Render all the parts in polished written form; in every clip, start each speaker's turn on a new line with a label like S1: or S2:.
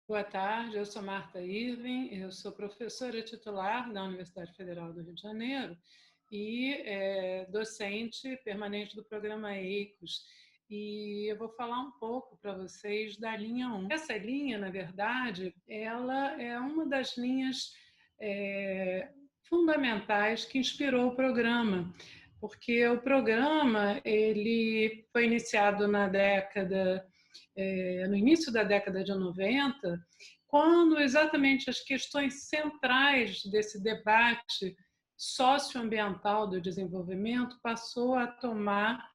S1: Boa tarde, eu sou Marta Irving, eu sou professora titular da Universidade Federal do Rio de Janeiro e docente permanente do programa EICOS. E eu vou falar um pouco para vocês da linha 1. Essa linha, na verdade, ela é uma das linhas fundamentais que inspirou o programa, porque o programa ele foi iniciado no início da década de 90, quando exatamente as questões centrais desse debate socioambiental do desenvolvimento passou a tomar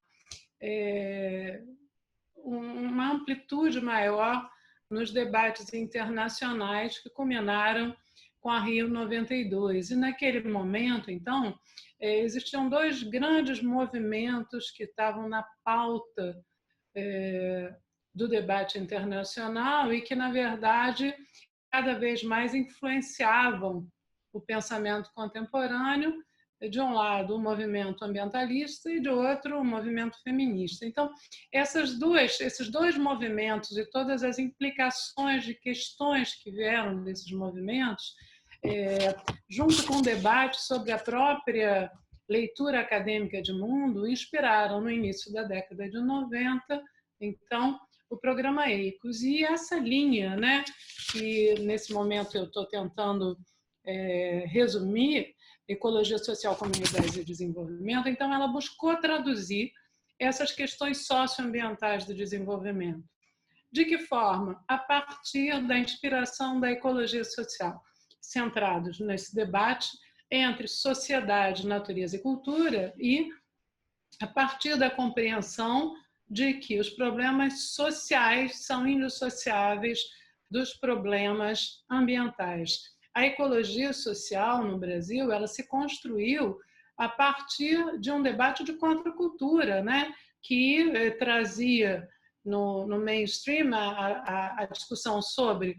S1: uma amplitude maior nos debates internacionais que culminaram com a Rio 92. E naquele momento, então, existiam dois grandes movimentos que estavam na pauta do debate internacional e que, na verdade, cada vez mais influenciavam o pensamento contemporâneo, de um lado o movimento ambientalista e de outro o movimento feminista. Então, esses dois movimentos e todas as implicações de questões que vieram desses movimentos, junto com o debate sobre a própria leitura acadêmica de mundo, inspiraram no início da década de 90, então, o programa EICOS. E essa linha, né, que nesse momento eu estou tentando resumir, Ecologia Social, Comunidades e Desenvolvimento, então ela buscou traduzir essas questões socioambientais do desenvolvimento. De que forma? A partir da inspiração da ecologia social, centrados nesse debate entre sociedade, natureza e cultura, e a partir da compreensão de que os problemas sociais são indissociáveis dos problemas ambientais. A ecologia social no Brasil, ela se construiu a partir de um debate de contracultura, né, que trazia no mainstream a discussão sobre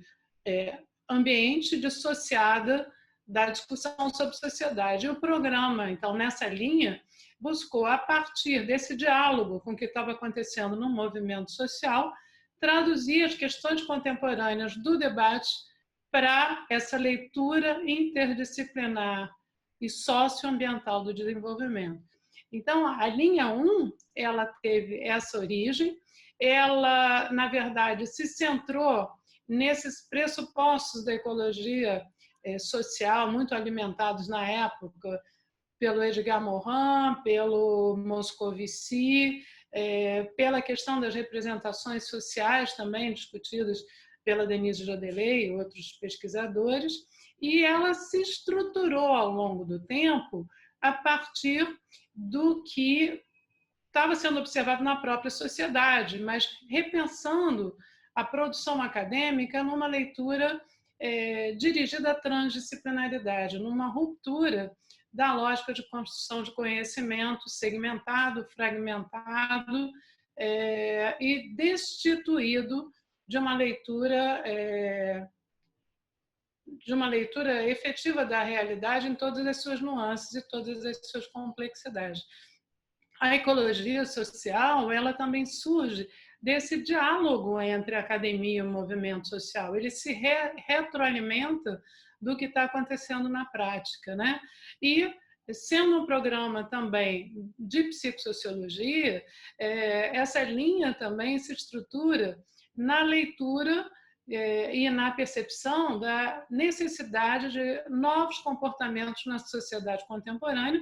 S1: ambiente dissociada da discussão sobre sociedade. E o programa, então, nessa linha, buscou, a partir desse diálogo com o que estava acontecendo no movimento social, traduzir as questões contemporâneas do debate para essa leitura interdisciplinar e socioambiental do desenvolvimento. Então, a linha 1, ela teve essa origem, ela, na verdade, se centrou nesses pressupostos da ecologia social, muito alimentados na época pelo Edgar Morin, pelo Moscovici, pela questão das representações sociais também discutidas pela Denise Jodelet e outros pesquisadores, e ela se estruturou ao longo do tempo a partir do que estava sendo observado na própria sociedade, mas repensando a produção acadêmica numa leitura dirigida à transdisciplinaridade, numa ruptura da lógica de construção de conhecimento segmentado, fragmentado e destituído de uma leitura efetiva da realidade em todas as suas nuances e todas as suas complexidades. A ecologia social, ela também surge desse diálogo entre a academia e o movimento social. Ele se retroalimenta do que está acontecendo na prática, né? E, sendo um programa também de psicossociologia, essa linha também se estrutura na leitura e na percepção da necessidade de novos comportamentos na sociedade contemporânea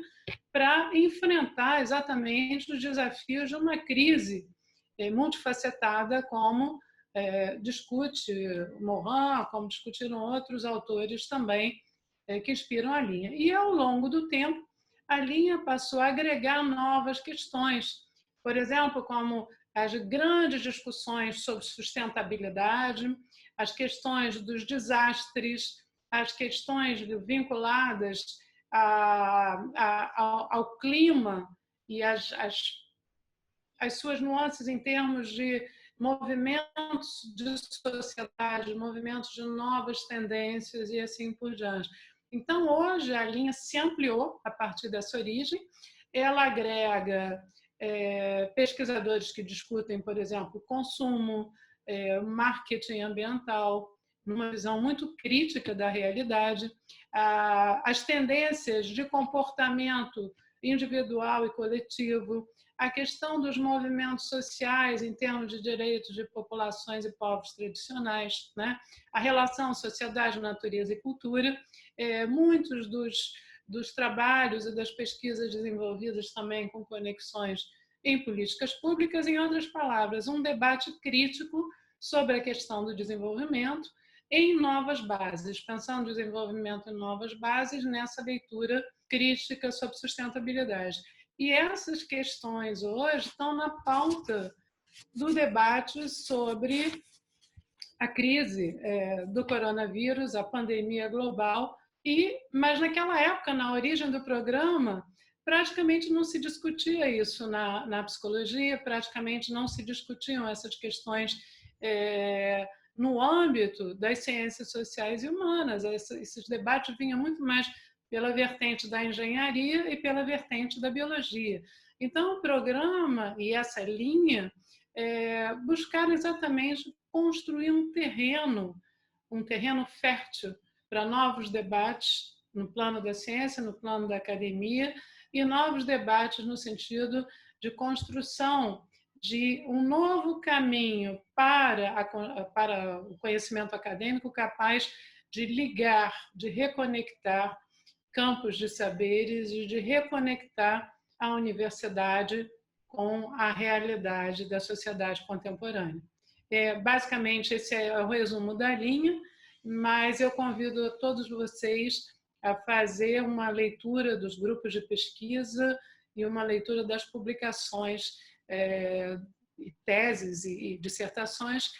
S1: para enfrentar exatamente os desafios de uma crise multifacetada, como discute Morin, como discutiram outros autores também que inspiram a linha. E, ao longo do tempo, a linha passou a agregar novas questões, por exemplo, como as grandes discussões sobre sustentabilidade, as questões dos desastres, as questões vinculadas ao clima e as suas nuances em termos de movimentos de sociedade, movimentos de novas tendências e assim por diante. Então, hoje, a linha se ampliou a partir dessa origem, ela agrega pesquisadores que discutem, por exemplo, consumo, marketing ambiental, numa visão muito crítica da realidade, as tendências de comportamento individual e coletivo, a questão dos movimentos sociais em termos de direitos de populações e povos tradicionais, né? A relação sociedade, natureza e cultura. Muitos dos trabalhos e das pesquisas desenvolvidas também com conexões em políticas públicas, em outras palavras, um debate crítico sobre a questão do desenvolvimento em novas bases, pensando o desenvolvimento em novas bases nessa leitura crítica sobre sustentabilidade. E essas questões hoje estão na pauta do debate sobre a crise do coronavírus, a pandemia global, mas naquela época, na origem do programa, praticamente não se discutia isso na psicologia, praticamente não se discutiam essas questões no âmbito das ciências sociais e humanas. Esses debates vinham muito mais pela vertente da engenharia e pela vertente da biologia. Então, o programa e essa linha buscaram exatamente construir um terreno fértil para novos debates no plano da ciência, no plano da academia, e novos debates no sentido de construção de um novo caminho para o conhecimento acadêmico capaz de ligar, de reconectar campos de saberes e de reconectar a universidade com a realidade da sociedade contemporânea. Basicamente, esse é o resumo da linha, mas eu convido a todos vocês a fazer uma leitura dos grupos de pesquisa e uma leitura das publicações, teses e dissertações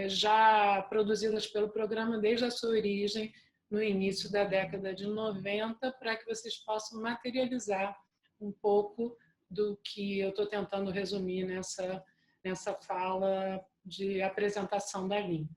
S1: já produzidas pelo programa desde a sua origem, no início da década de 90, para que vocês possam materializar um pouco do que eu estou tentando resumir nessa fala de apresentação da linha.